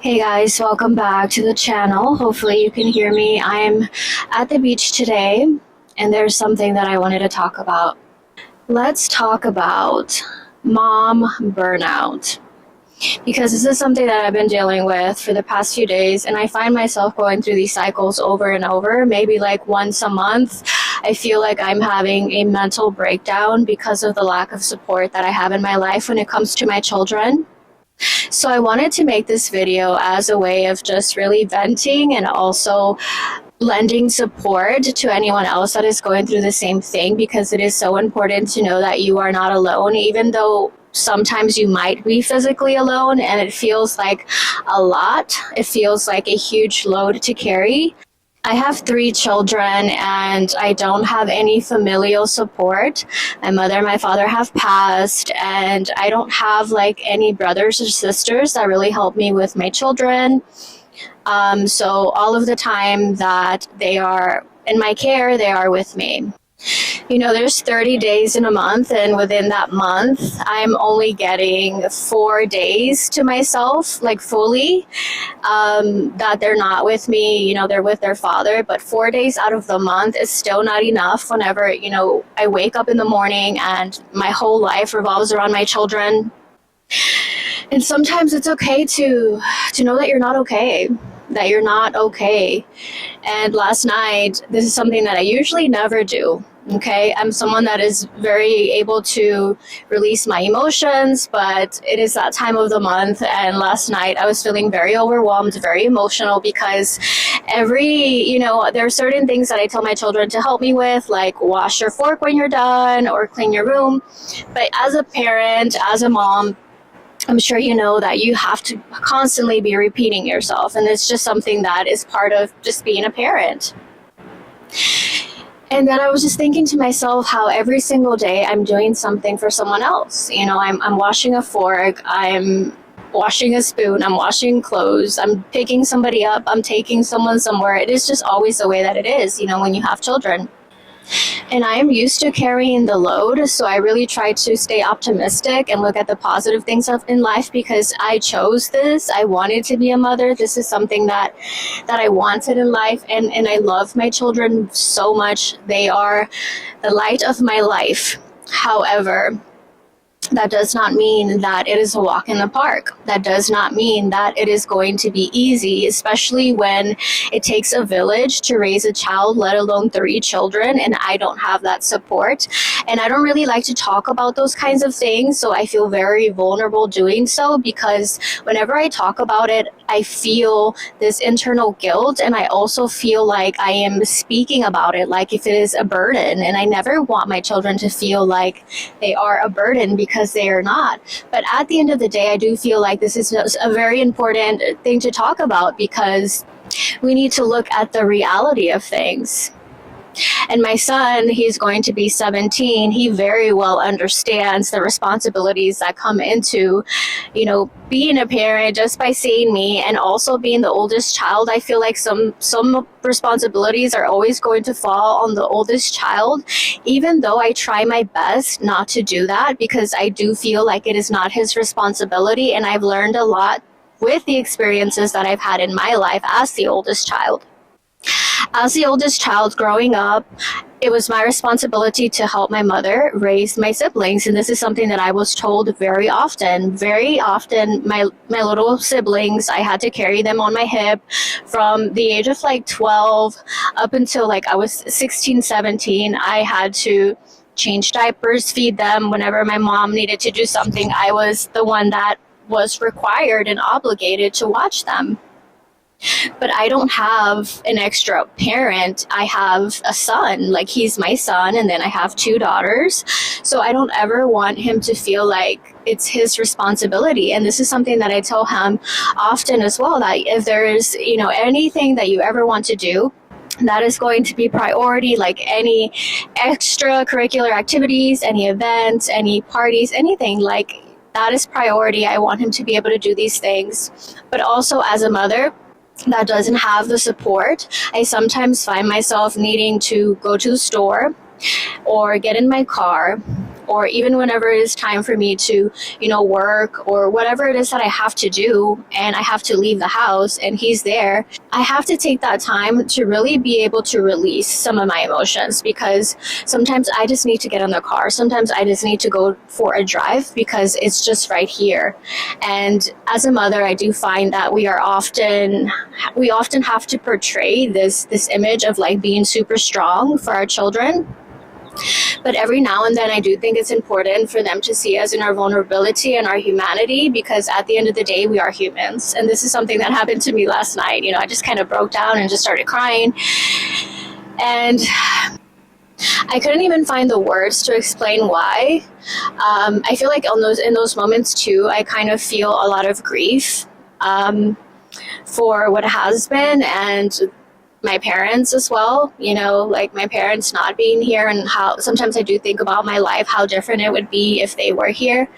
Hey guys, welcome back to the channel. Hopefully you can hear me. I'm at the beach today and there's something that I wanted to talk about. Let's talk about mom burnout because this is something that I've been dealing with for the past few days, and I find myself going through these cycles over and over, maybe like once a month. I feel like I'm having a mental breakdown because of the lack of support that I have in my life when it comes to my children. So I wanted to make this video as a way of just really venting and also lending support to anyone else that is going through the same thing, because it is so important to know that you are not alone, even though sometimes you might be physically alone and it feels like a lot. It feels like a huge load to carry. I have 3 children and I don't have any familial support. My mother and my father have passed, and I don't have like any brothers or sisters that really help me with my children. So all of the time that they are in my care, they are with me. You know, there's 30 days in a month, and within that month, I'm only getting 4 days to myself, like fully, that they're not with me. You know, they're with their father, but 4 days out of the month is still not enough whenever, I wake up in the morning and my whole life revolves around my children. And sometimes it's okay to know that you're not okay. That you're not okay. And last night, this is something that I usually never do. Okay, I'm someone that is very able to release my emotions, but it is that time of the month, and last night I was feeling very overwhelmed, very emotional, because there are certain things that I tell my children to help me with, like wash your fork when you're done or clean your room. But as a parent, as a mom, I'm sure you know that you have to constantly be repeating yourself, and it's just something that is part of just being a parent. And then I was just thinking to myself how every single day I'm doing something for someone else. I'm washing a fork, I'm washing a spoon, I'm washing clothes, I'm picking somebody up, I'm taking someone somewhere. It is just always the way that it is, when you have children. And I am used to carrying the load, so I really try to stay optimistic and look at the positive things in life, because I chose this. I wanted to be a mother. This is something that I wanted in life, and I love my children so much. They are the light of my life. However, that does not mean that it is a walk in the park. That does not mean that it is going to be easy, especially when it takes a village to raise a child, let alone 3 children, and I don't have that support. And I don't really like to talk about those kinds of things, so I feel very vulnerable doing so, because whenever I talk about it, I feel this internal guilt, and I also feel like I am speaking about it like if it is a burden, and I never want my children to feel like they are a burden, because they are not. But at the end of the day, I do feel like this is a very important thing to talk about, because we need to look at the reality of things. And my son, he's going to be 17. He very well understands the responsibilities that come into, being a parent, just by seeing me, and also being the oldest child. I feel like some responsibilities are always going to fall on the oldest child, even though I try my best not to do that, because I do feel like it is not his responsibility. And I've learned a lot with the experiences that I've had in my life as the oldest child. As the oldest child growing up, it was my responsibility to help my mother raise my siblings, and this is something that I was told very often. Very often, my little siblings, I had to carry them on my hip from the age of 12 up until I was 16, 17. I had to change diapers, feed them. Whenever my mom needed to do something, I was the one that was required and obligated to watch them. But I don't have an extra parent. I have a son, he's my son, and then I have 2 daughters. So I don't ever want him to feel like it's his responsibility. And this is something that I tell him often as well, that if there's, anything that you ever want to do, that is going to be priority, like any extracurricular activities, any events, any parties, anything, that is priority. I want him to be able to do these things. But also, as a mother that doesn't have the support, I sometimes find myself needing to go to the store or get in my car or even whenever it is time for me to, work or whatever it is that I have to do, and I have to leave the house and he's there, I have to take that time to really be able to release some of my emotions, because sometimes I just need to get in the car. Sometimes I just need to go for a drive because it's just right here. And as a mother, I do find that we often have to portray this image of like being super strong for our children. But every now and then I do think it's important for them to see us in our vulnerability and our humanity, because at the end of the day, we are humans. And this is something that happened to me last night. I just kind of broke down and just started crying. And I couldn't even find the words to explain why. I feel like in those moments too, I kind of feel a lot of grief for what has been, and my parents as well, like my parents not being here, and how sometimes I do think about my life, how different it would be if they were here.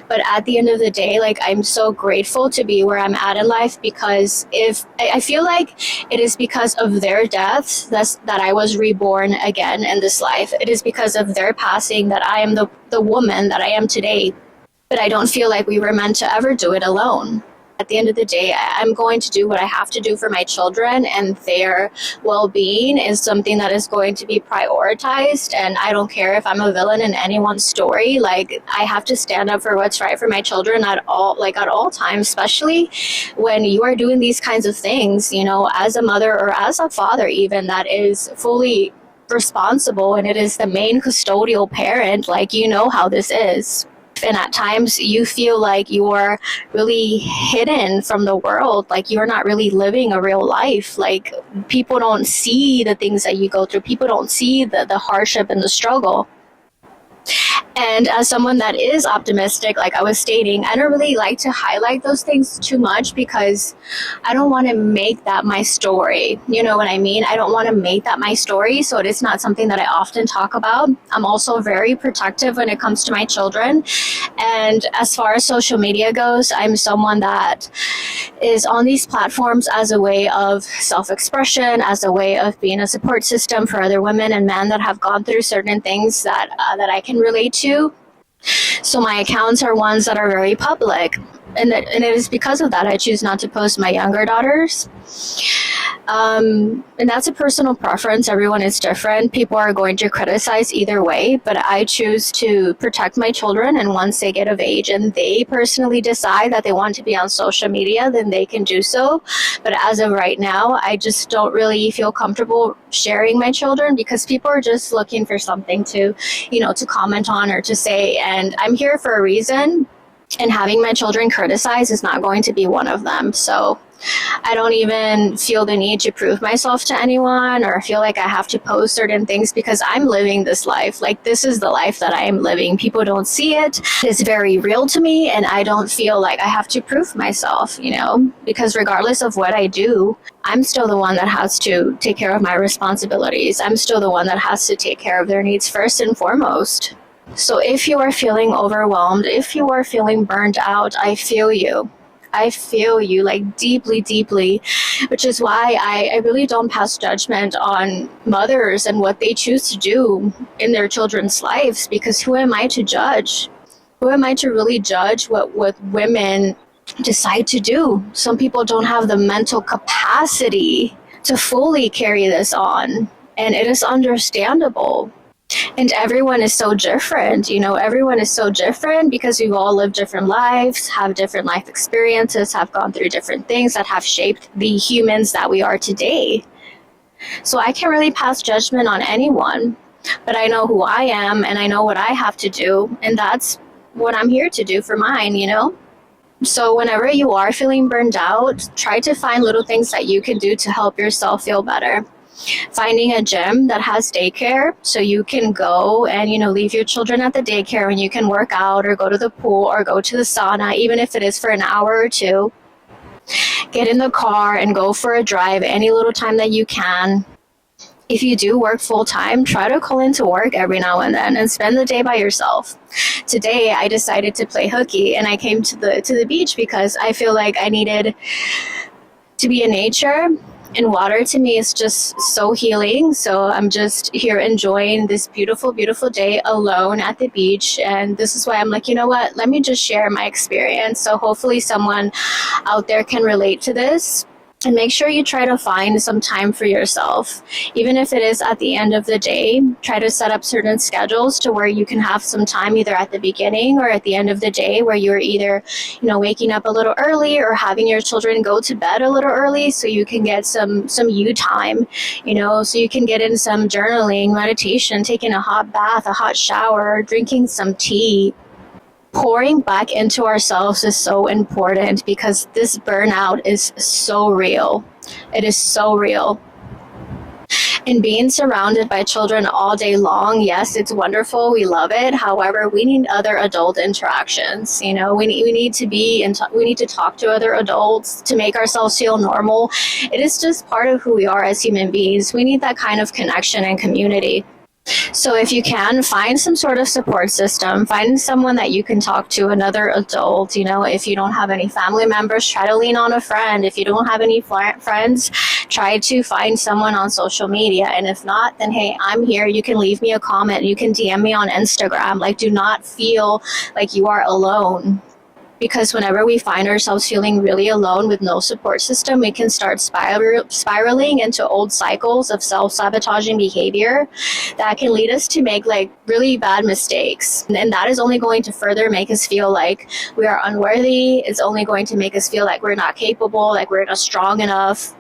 But at the end of the day, like, I'm so grateful to be where I'm at in life, because if I feel like it is because of their deaths that I was reborn again in this life. It is because of their passing that I am the woman that I am today. But I don't feel like we were meant to ever do it alone. At the end of the day, I'm going to do what I have to do for my children, and their well-being is something that is going to be prioritized. And I don't care if I'm a villain in anyone's story. Like, I have to stand up for what's right for my children at all times, especially when you are doing these kinds of things, as a mother or as a father even, that is fully responsible, and it is the main custodial parent. Like, how this is. And at times you feel like you're really hidden from the world, like you're not really living a real life. Like, people don't see the things that you go through. People don't see the hardship and the struggle. And as someone that is optimistic, like I was stating, I don't really like to highlight those things too much, because I don't want to make that my story. You know what I mean? I don't want to make that my story, so it is not something that I often talk about. I'm also very protective when it comes to my children. And as far as social media goes, I'm someone that is on these platforms as a way of self-expression, as a way of being a support system for other women and men that have gone through certain things that I can relate to. So my accounts are ones that are very public, and it is because of that I choose not to post my younger daughters. And that's a personal preference. Everyone is different. People are going to criticize either way, but I choose to protect my children. And once they get of age and they personally decide that they want to be on social media, then they can do so. But as of right now, I just don't really feel comfortable sharing my children, because people are just looking for something to comment on or to say. And I'm here for a reason. And having my children criticized is not going to be one of them. So I don't even feel the need to prove myself to anyone or feel like I have to post certain things, because I'm living this life. Like, this is the life that I am living. People don't see it. It's very real to me, and I don't feel like I have to prove myself, because regardless of what I do, I'm still the one that has to take care of my responsibilities. I'm still the one that has to take care of their needs first and foremost. So if you are feeling overwhelmed, if you are feeling burned out, I feel you. I feel you, like, deeply, deeply, which is why I really don't pass judgment on mothers and what they choose to do in their children's lives, because who am I to judge? Who am I to really judge what women decide to do? Some people don't have the mental capacity to fully carry this on, and it is understandable. And everyone is so different, everyone is so different, because we've all lived different lives, have different life experiences, have gone through different things that have shaped the humans that we are today. So I can't really pass judgment on anyone, but I know who I am and I know what I have to do. And that's what I'm here to do for mine, So whenever you are feeling burned out, try to find little things that you can do to help yourself feel better. Finding a gym that has daycare, so you can go and leave your children at the daycare and you can work out or go to the pool or go to the sauna, even if it is for an hour or two. Get in the car and go for a drive any little time that you can. If you do work full-time, try to call into work every now and then and spend the day by yourself. Today I decided to play hooky, and I came to the beach because I feel like I needed to be in nature. And water to me is just so healing. So I'm just here enjoying this beautiful, beautiful day alone at the beach. And this is why I'm like, you know what? Let me just share my experience. So hopefully someone out there can relate to this. And make sure you try to find some time for yourself. Even if it is at the end of the day, try to set up certain schedules to where you can have some time either at the beginning or at the end of the day where you're either, waking up a little early or having your children go to bed a little early so you can get some you time, so you can get in some journaling, meditation, taking a hot bath, a hot shower, drinking some tea. Pouring back into ourselves is so important because this burnout is so real. It is so real. And being surrounded by children all day long, yes, it's wonderful. We love it. However, we need other adult interactions. We need to talk to other adults to make ourselves feel normal. It is just part of who we are as human beings. We need that kind of connection and community. So if you can, find some sort of support system, find someone that you can talk to, another adult. If you don't have any family members, try to lean on a friend. If you don't have any friends, try to find someone on social media. And if not, then hey, I'm here. You can leave me a comment. You can DM me on Instagram. Do not feel like you are alone. Because whenever we find ourselves feeling really alone with no support system, we can start spiraling into old cycles of self-sabotaging behavior that can lead us to make really bad mistakes. And that is only going to further make us feel like we are unworthy. It's only going to make us feel like we're not capable, like we're not strong enough.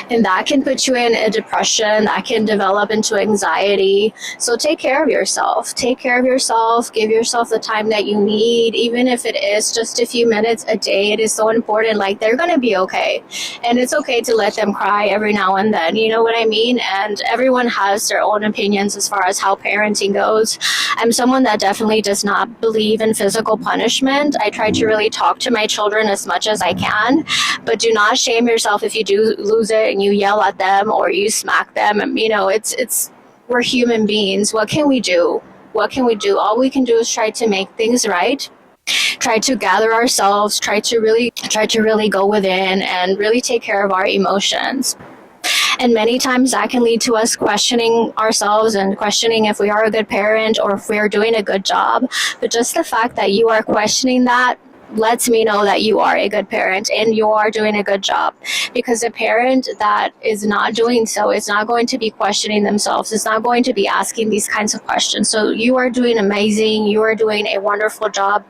And that can put you in a depression, that can develop into anxiety. So take care of yourself. Take care of yourself. Give yourself the time that you need, even if it is just a few minutes a day. It is so important. They're going to be okay. And it's okay to let them cry every now and then. You know what I mean? And everyone has their own opinions as far as how parenting goes. I'm someone that definitely does not believe in physical punishment. I try to really talk to my children as much as I can, but do not shame yourself if you do lose it and you yell at them or you smack them. And we're human beings. What can we do? All we can do is try to make things right. Try to gather ourselves, try to really go within and really take care of our emotions. And many times that can lead to us questioning ourselves and questioning if we are a good parent or if we are doing a good job. But just the fact that you are questioning that lets me know that you are a good parent and you are doing a good job. Because a parent that is not doing so is not going to be questioning themselves. It's not going to be asking these kinds of questions. So you are doing amazing. You are doing a wonderful job.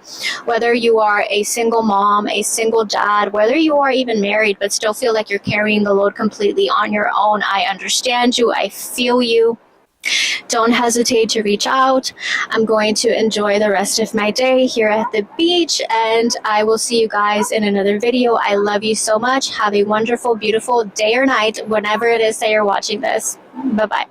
Whether you are a single mom, a single dad, whether you are even married but still feel like you're carrying the load completely on your own, I understand you. I feel you. Don't hesitate to reach out. I'm going to enjoy the rest of my day here at the beach, and I will see you guys in another video. I love you so much. Have a wonderful, beautiful day or night, whenever it is that you're watching this. Bye-bye.